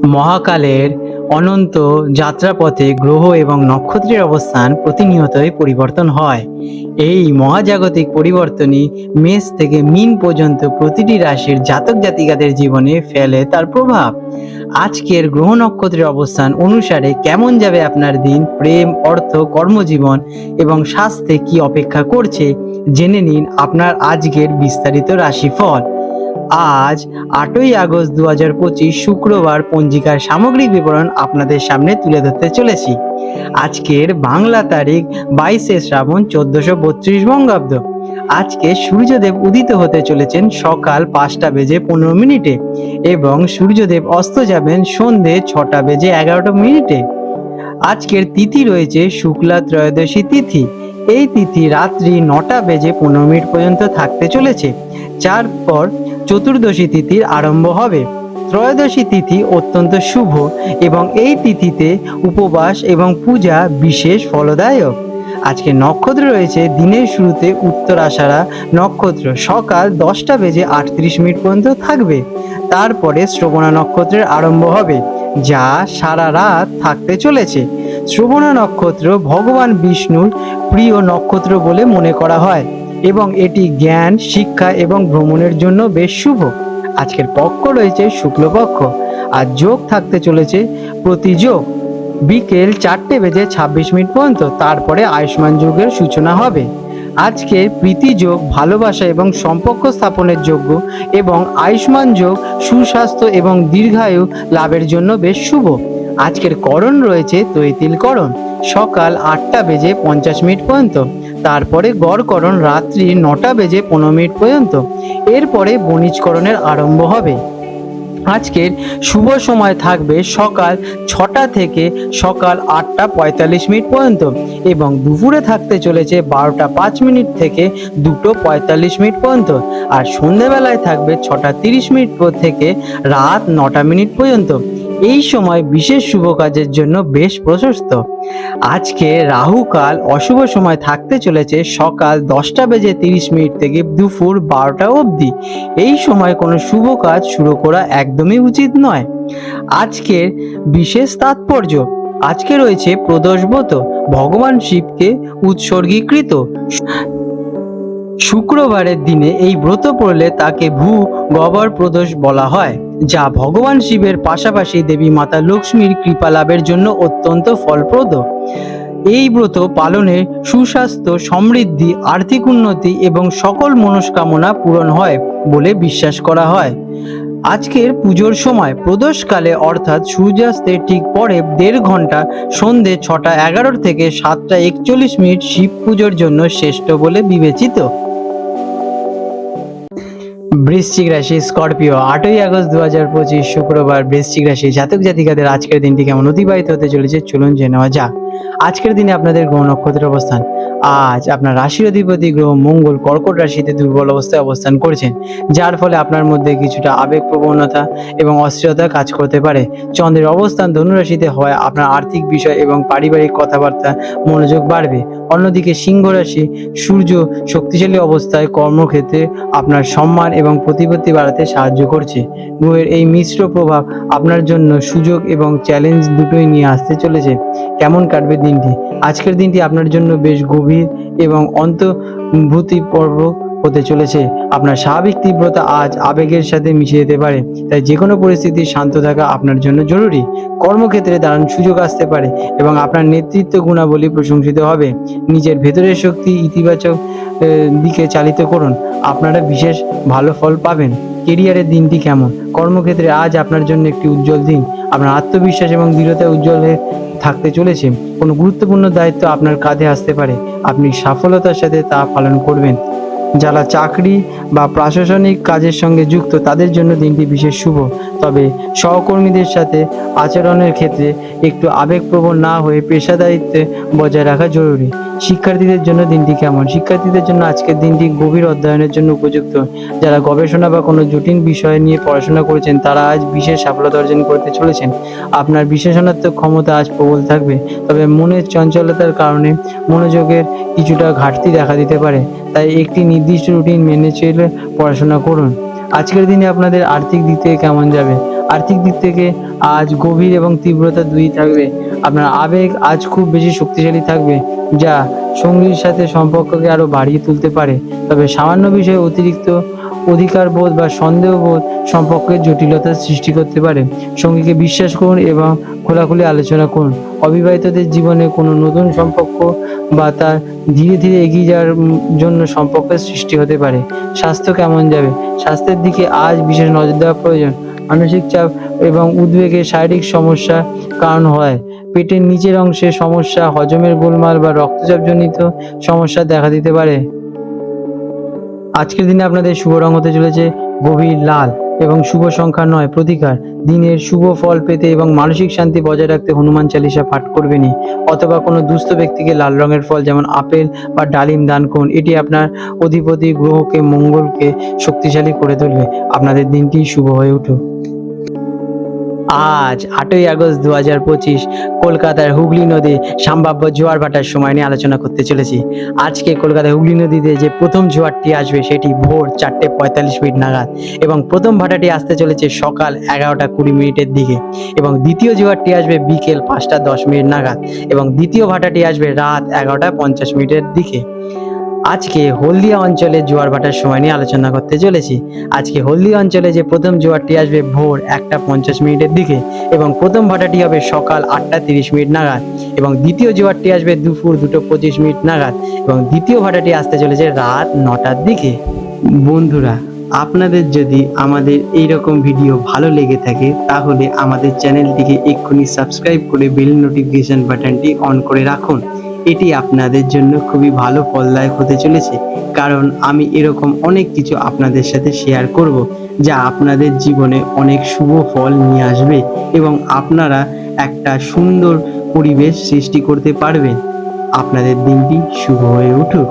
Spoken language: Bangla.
মহাকালের অনন্ত যাত্রাপথে গ্রহ এবং নক্ষত্রের অবস্থান প্রতিনিয়তই পরিবর্তন হয়। এই মহাজাগতিক পরিবর্তনই মেষ থেকে মীন পর্যন্ত প্রতিটি রাশির জাতক জাতিকাদের জীবনে ফেলে তার প্রভাব। আজকের গ্রহ নক্ষত্রের অবস্থান অনুসারে কেমন যাবে আপনার দিন, প্রেম, অর্থ, কর্মজীবন এবং স্বাস্থ্যে কি অপেক্ষা করছে, জেনে নিন আপনার আজকের বিস্তারিত রাশিফল। আজ 8ই আগস্ট 2025 শুক্রবার পঞ্জিকার সামগ্রিক বিবরণ আপনাদের সামনে তুলে ধরতে চলেছি। আজকের বাংলা তারিখ 22শে শ্রাবণ 1432 বঙ্গাব্দ। আজকে সূর্যদেব উদিত হতে চলেছেন সকাল 5টা বেজে 15 মিনিটে এবং সূর্যদেব অস্ত যাবেন সন্ধে 6টা বেজে 11 মিনিটে। আজকের তিথি রয়েছে শুক্লা ত্রয়োদশী তিথি। এই তিথি রাত্রি 9টা বেজে 15 মিনিট পর্যন্ত থাকতে চলেছে, যার পর চতুর্দশী তিথির আরম্ভ হবে। ত্রয়োদশী তিথি অত্যন্ত শুভ এবং এই তিথিতে উপবাস এবং পূজা বিশেষ ফলদায়ক। আজকে নক্ষত্র রয়েছে দিনের শুরুতে উত্তরাষাঢ়া নক্ষত্র সকাল 10টা বেজে 38 মিনিট পর্যন্ত থাকবে। তারপরে শ্রবণা নক্ষত্রের আরম্ভ হবে, যা সারা রাত থাকতে চলেছে। শ্রবণা নক্ষত্র ভগবান বিষ্ণুর প্রিয় নক্ষত্র বলে মনে করা হয় এবং এটি জ্ঞান, শিক্ষা এবং ভ্রমণের জন্য বেশ শুভ। আজকের পক্ষ রয়েছে শুক্লপক্ষ আর যোগ থাকতে চলেছে প্রতিযোগ বিকেল 4টে বেজে 26 মিনিট পর্যন্ত। তারপরে আয়ুষ্মান যোগের সূচনা হবে। আজকের প্রীতি যোগ ভালোবাসা এবং সম্পর্ক স্থাপনের যোগ্য এবং আয়ুষ্মান যোগ সুস্বাস্থ্য এবং দীর্ঘায়ু লাভের জন্য বেশ শুভ। আজকের করণ রয়েছে তৈতিলকরণ সকাল 8টা বেজে 50 মিনিট পর্যন্ত। তারপরে গড়করণ রাত্রি 9টা বেজে 15 মিনিট পর্যন্ত। এরপরে বণিজকরণের আরম্ভ হবে। আজকের শুভ সময় থাকবে সকাল 6টা থেকে সকাল 8টা 45 মিনিট পর্যন্ত এবং দুপুরে থাকতে চলেছে 12টা 5 মিনিট থেকে 2টো 45 মিনিট পর্যন্ত। আর সন্ধেবেলায় থাকবে 6টা 30 মিনিট থেকে রাত 9টা মিনিট পর্যন্ত। এই সময় বিশেষ শুভ কাজের জন্য বেশ প্রশস্ত। আজকে রাহুকাল অশুভ সময় থাকতে চলেছে সকাল 10টা বেজে 30 মিনিট থেকে দুপুর 12টা অবধি। এই সময় কোনো শুভ কাজ শুরু করা একদমই উচিত নয়। আজকের বিশেষ তাৎপর্য, আজকে রয়েছে প্রদোষব্রত, ভগবান শিবকে উৎসর্গীকৃত। শুক্রবারের দিনে এই ব্রত পড়লে তাকে ভূ গহ্বর প্রদোষ বলা হয়, যা ভগবান শিবের পাশাপাশি দেবী মাতা লক্ষ্মীর কৃপা লাভের জন্য অত্যন্ত ফলপ্রদ। এই ব্রত পালনে সুস্বাস্থ্য, সমৃদ্ধি, আর্থিক উন্নতি এবং সকল মনস্কামনা পূরণ হয় বলে বিশ্বাস করা হয়। আজকের পুজোর সময় প্রদোষকালে অর্থাৎ সূর্যাস্তের ঠিক পরে 1.5 ঘন্টা সন্ধে 6টা 11 থেকে 7টা 41 মিনিট শিব পুজোর জন্য শ্রেষ্ঠ বলে বিবেচিত। বৃশ্চিক রাশি স্করপিও 8ই আগস্ট 2025 শুক্রবার বৃশ্চিক রাশি জাতক জাতিকাদের আজকের দিনটি কেমন অতিবাহিত হতে চলেছে চলুন জেনে নেওয়া যাক। আজকের দিনে আপনাদের গ্রহ নক্ষত্রের অবস্থান। আজ আপনার রাশির অধিপতি গ্রহ মঙ্গল কর্কট রাশিতে দুর্বল অবস্থায় অবস্থান করছেন, যার ফলে আপনার মধ্যে কিছুটা আবেগ প্রবণতা এবং অস্থিরতা কাজ করতে পারে। চন্দ্রের অবস্থান ধনু রাশিতে হওয়ায় আপনার আর্থিক বিষয় এবং পারিবারিক কথাবার্তা মনোযোগ বাড়বে। অন্যদিকে সিংহ রাশি সূর্য শক্তিশালী অবস্থায় কর্মক্ষেত্রে আপনার সম্মান এবং প্রতিপত্তি বাড়াতে সাহায্য করছে। গ্রহের এই মিশ্র প্রভাব আপনার জন্য সুযোগ এবং চ্যালেঞ্জ দুটোই নিয়ে আসতে চলেছে। কেমন কাটবে দিনটি? আজকের দিনটি আপনার জন্য বেশ গভীর এবং অন্তর্ভূতিপূর্বক হতে চলেছে। আপনার স্বাভাবিক তীব্রতা আজ আবেগের সাথে মিশে যেতে পারে, তাই যে কোনো পরিস্থিতি শান্ত থাকা আপনার জন্য জরুরি। কর্মক্ষেত্রে দারুণ সুযোগ আসতে পারে এবং আপনার নেতৃত্ব গুণাবলী প্রশংসিত হবে। নিজের ভেতরের শক্তি ইতিবাচক দিকে চালিত করুন, আপনারা বিশেষ ভালো ফল পাবেন। কেরিয়ারের দিনটি কেমন? কর্মক্ষেত্রে আজ আপনার জন্য একটি উজ্জ্বল দিন। আপনার আত্মবিশ্বাস এবং দৃঢ়তা উজ্জ্বল হয়ে থাকতে চলেছে। কোনো গুরুত্বপূর্ণ দায়িত্ব আপনার কাঁধে আসতে পারে, আপনি সফলতার সাথে তা পালন করবেন। যারা চাকরি বা প্রশাসনিক কাজের সঙ্গে যুক্ত তাদের জন্য দিনটি বিশেষ শুভ, তবে সহকর্মীদের সাথে আচরণের ক্ষেত্রে একটু আবেগপ্রবণ না হয়ে পেশাদারিত্বে বজায় রাখা জরুরি। শিক্ষার্থীদের জন্য দিনটি কেমন? শিক্ষার্থীদের জন্য আজকের দিনটি গভীর অধ্যয়নের জন্য উপযুক্ত। যারা গবেষণা বা কোনো জটিল বিষয় নিয়ে পড়াশোনা করেছেন তারা আজ বিশেষ সফলতা অর্জন করতে চলেছেন। আপনার বিশ্লেষণাত্মক ক্ষমতা আজ প্রবল থাকবে, তবে মনের চঞ্চলতার কারণে মনোযোগের কিছুটা ঘাটতি দেখা দিতে পারে, তাই একটি নির্দিষ্ট রুটিন মেনে চলে পড়াশোনা করুন। আজকের দিনে আপনাদের আর্থিক দিক থেকে কেমন যাবে? আর্থিক দিক থেকে আজ গভীর এবং তীব্রতা দুই থাকবে। আপনার আবেগ আজ খুব বেশি শক্তিশালী থাকবে, যা সঙ্গীর সাথে সম্পর্ককে আরো বাড়িয়ে তুলতে পারে। তবে সামান্য বিষয়ে অতিরিক্ত অধিকার বোধ বা সন্দেহ বোধ সম্পর্কের জটিলতার সৃষ্টি করতে পারে। সঙ্গীকে বিশ্বাস করুন এবং খোলাখুলি আলোচনা করুন। অবিবাহিতদের জীবনে কোনো নতুন সম্পর্ক বা তার ধীরে ধীরে এগিয়ে যাওয়ার জন্য সম্পর্কের সৃষ্টি হতে পারে। স্বাস্থ্য কেমন যাবে? স্বাস্থ্যের দিকে আজ বিশেষ নজর দেওয়া প্রয়োজন। মানসিক চাপ এবং উদ্বেগের শারীরিক সমস্যা কারণ হয়। পেটের নিচের অংশে সমস্যা, হজমের গোলমাল বা রক্তচাপজনিত সমস্যা দেখা দিতে পারে। আজকের দিনে আপনাদের শুভ রং হতে চলেছে গভীর লাল এবং শুভ সংখ্যা 9 প্রতিকার। দিনের শুভ ফল পেতে এবং মানসিক শান্তি বজায় রাখতে হনুমান চালিসা পাঠ করবেনই, অথবা কোনো দুস্থ ব্যক্তিকে লাল রঙের ফল যেমন আপেল বা ডালিম দান করুন। এটি আপনার অধিপতি গ্রহকে মঙ্গলকে শক্তিশালী করে তুলবে। আপনাদের দিনটি শুভ হয়ে উঠুক। আজ 8ই আগস্ট 2025 কলকাতার হুগলি নদী সম্ভাব্য জোয়ার ভাটার সময় নিয়ে আলোচনা করতে চলেছি। আজকে কলকাতার হুগলি নদীতে যে প্রথম জোয়ারটি আসবে সেটি ভোর 4:45 নাগাদ, এবং প্রথম ভাটাটি আসতে চলেছে সকাল 11:20 দিকে, এবং দ্বিতীয় জোয়ারটি আসবে বিকেল 5:10 নাগাদ, এবং দ্বিতীয় ভাটাটি আসবে রাত 11:50 দিকে। আজকে হলদিয়া অঞ্চলে জোয়ার ভাটার সময় নিয়ে আলোচনা করতে চলেছি। আজকে হলদিয়া অঞ্চলে যে প্রথম জোয়ারটি আসবে ভোর 1:50 দিকে, এবং প্রথম ভাটাটি হবে সকাল 8:30 নাগাদ, এবং দ্বিতীয় জোয়ারটি আসবে দুপুর 2:25 নাগাদ, এবং দ্বিতীয় ভাটাটি আসতে চলেছে রাত 9টার দিকে। বন্ধুরা, আপনাদের যদি আমাদের এইরকম ভিডিও ভালো লেগে থাকে তাহলে আমাদের চ্যানেলটিকে এক্ষুনি সাবস্ক্রাইব করে বেল নোটিফিকেশন বাটনটি অন করে রাখুন। এটি আপনাদের জন্য খুবই ভালো ফলদায়ক হতে চলেছে, কারণ আমি এরকম অনেক কিছু আপনাদের সাথে শেয়ার করব যা আপনাদের জীবনে অনেক শুভ ফল নিয়ে আসবে, এবং আপনারা একটা সুন্দর পরিবেশ সৃষ্টি করতে পারবেন। আপনাদের দিনটি শুভ হয়ে উঠুক।